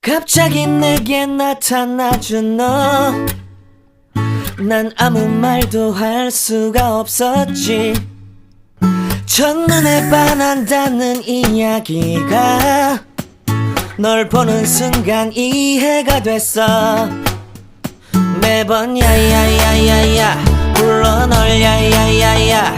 갑자기 내게 나타나준 너, 난 아무 말도 할 수가 없었지. 첫눈에 반한다는 이야기가 널 보는 순간 이해가 됐어. 매번 야야야야야 불러 널 야야야야,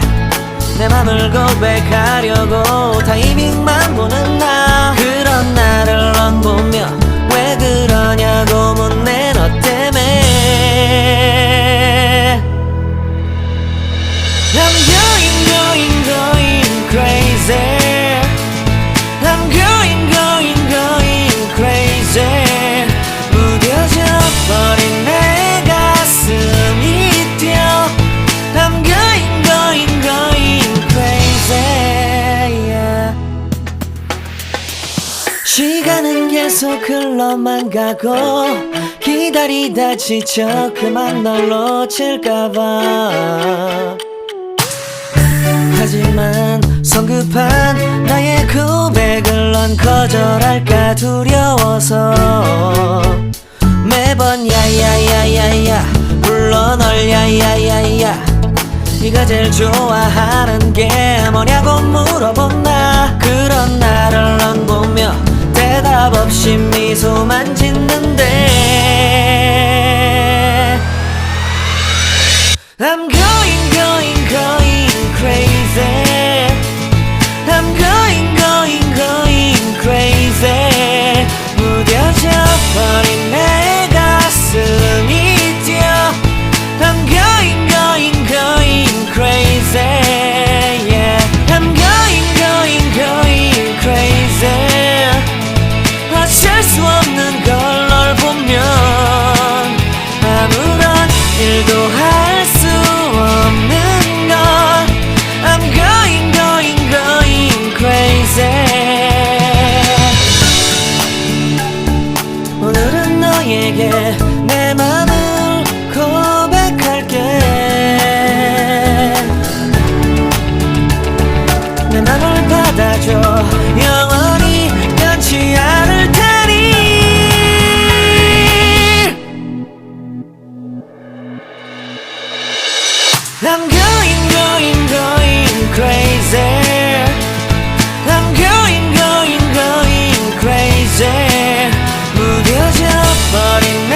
내 맘을 고백하려고 타이밍만 보는 나. 그런 나를 넌 보며 왜 그러냐고 묻네. 너 때문에 I'm going crazy. I'm going crazy. 무뎌져 버린 내 가슴이 뛰어. I'm going crazy, yeah. 시간은 계속 흘러만 가고 기다리다 지쳐 그만 널 놓칠까봐. 하지만 성급한 나의 고백을 넌 거절할까 두려워서 매번 야야야야야 불러 널 야야야야. 네가 제일 좋아하는 게 뭐냐고 물어본 나. 그런 나를 넌 보며 대답 없이 미소만 짓는데 I'm going crazy. I'm going crazy. 무뎌져 버린 내 가슴이 뛰어. I'm going crazy, yeah. I'm going crazy. 어쩔 수 없는 걸 널 보면 아무런 일도 할 수 없는 걸. I'm going crazy. 오늘은 너에게 내 맘을 고백할게. 내 맘을 받아줘. 영원히 변치 않을 테니. I'm going crazy. I'm going crazy. 무뎌져 버린 내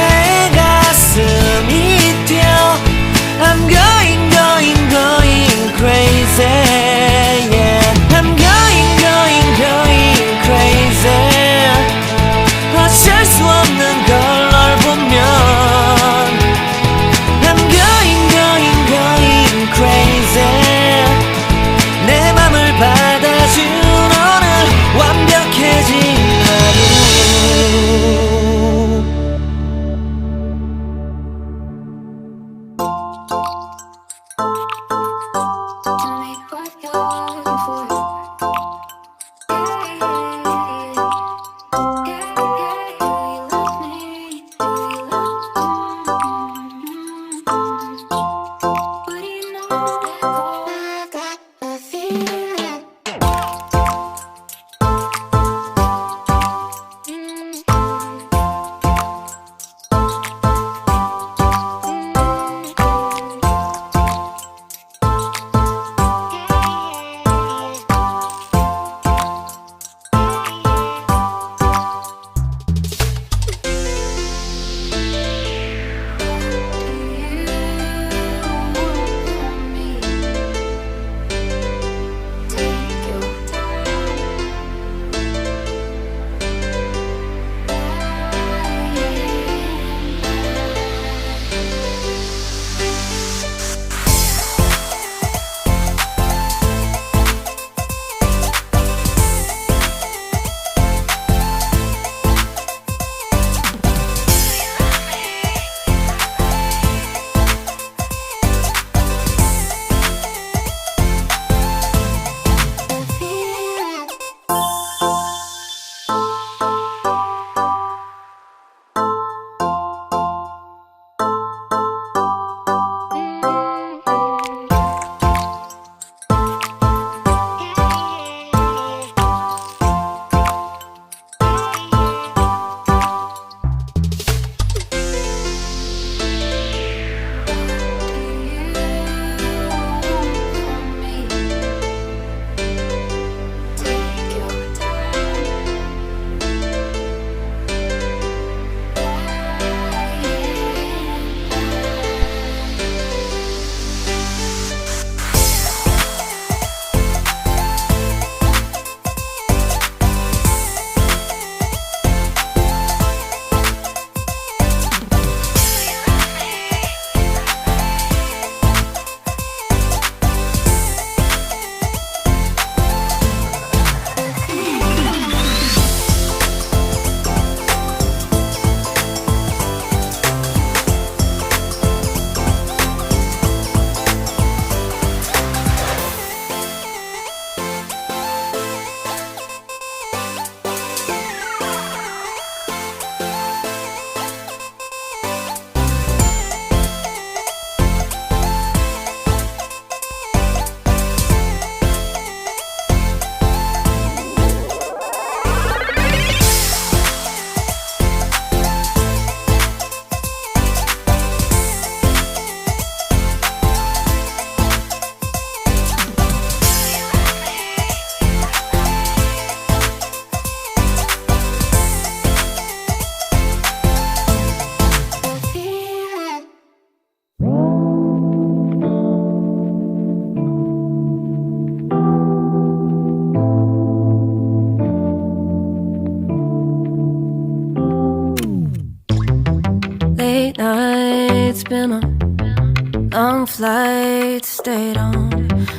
Late nights, been on long flights, stayed on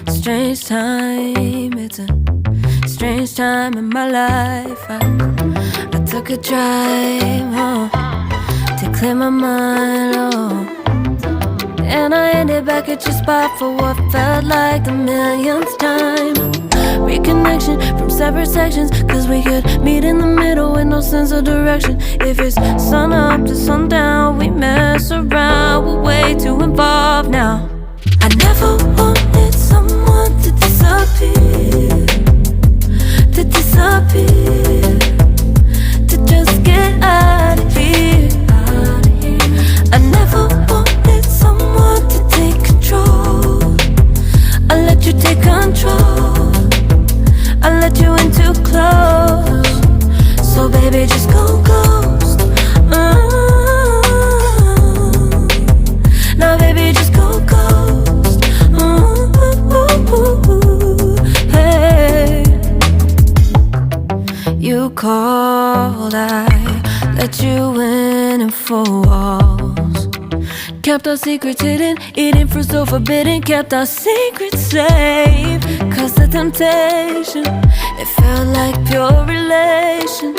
strange time. It's a strange time in my life. I took a drive home to clear my mind, oh. And I ended back at your spot for what felt like the millionth time. Reconnection from separate sections, cause we could meet in the middle with no sense of direction. If it's sun up to sundown, we mess around, we're way too involved now. I never wanted someone to disappear, to disappear, to just get out of here. I never wanted someone to take control. I let you take control, I let you in too close. So baby, just go ghost. Now baby, just go ghost. Hey. You called, I let you in and 4 walls. Kept our secrets hidden, eating fruit so forbidden. Kept our secrets safe, cause the temptation, it felt like pure relation.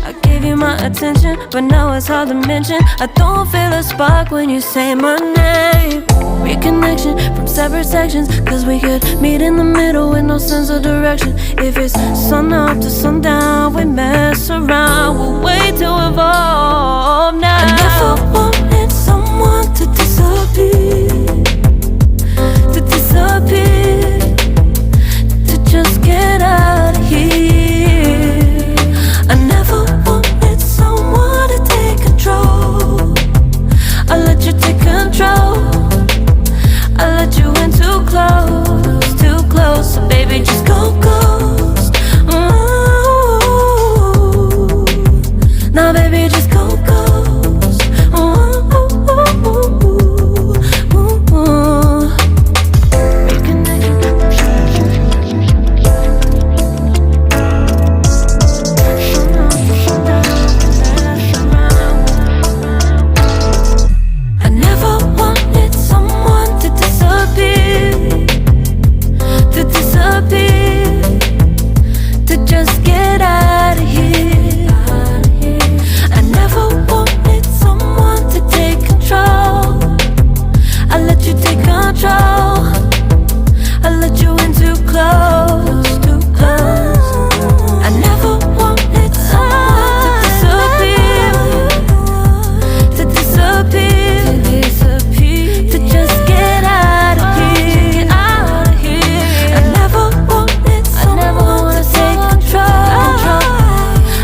I gave you my attention, but now it's hard to mention. I don't feel a spark when you say my name. Reconnection from separate sections, cause we could meet in the middle with no sense of direction. If it's sun up to sundown, we mess around, we're way too involved now. I never wanted someone to disappear, to disappear, to just get out of here. I never wanted someone to take control. I let you take control, I let you in too close, so baby, just go ghost. Ooh. Now baby, just go ghost. I never wanted someone to disappear, to disappear, to just get out of here. I never wanted someone to take control. I let you take control, I let you in too close, too close. I never wanted someone to disappear, to disappear, to just get out of here, out of here. I never wanted someone to take control.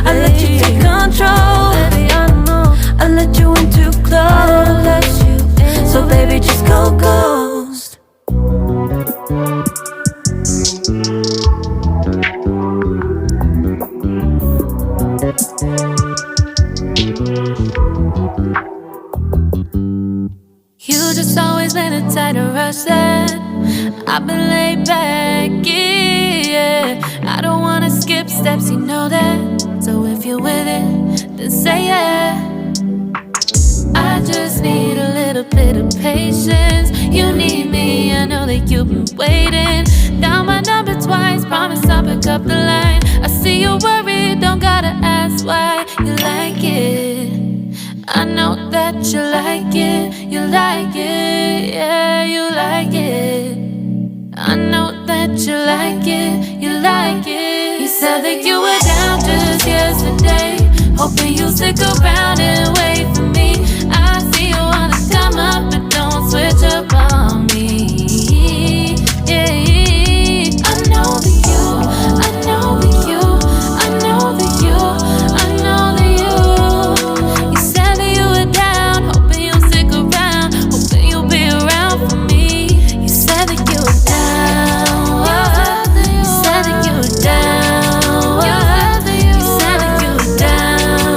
I let you take control, baby, I know. I let you in too close, so baby, just go ghost. You just always been a tighter rush that I've been laid back, yeah. I don't wanna skip steps, you know that. So if you're with it, then say yeah. I just need a little bit of patience. You need me, I know that you've been waiting. Down my number twice, promise I'll pick up the line. I see you worried, don't gotta ask why. You like it, I know that you like it. You like it, yeah, you like it. I know that you like it, you like it. You said that you were down just yesterday, hoping you'll stick around and wait for me. I see you wanna come up, but don't switch up on me. Yeah, I know that you, I know that you, I know that you, I know that you. You said that you were down, hoping you'll stick around, hoping you'll be around for me. You said that you were down, you said that you were down, you said that you were down.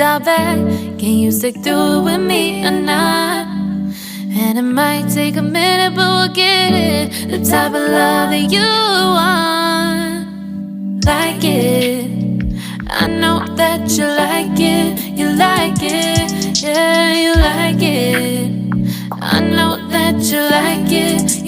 dial back. Can you stick through it with me or not? And it might take a minute, but we'll get it. The type of love that you want. Like it, I know that you like it. You like it, yeah, you like it. I know that you like it.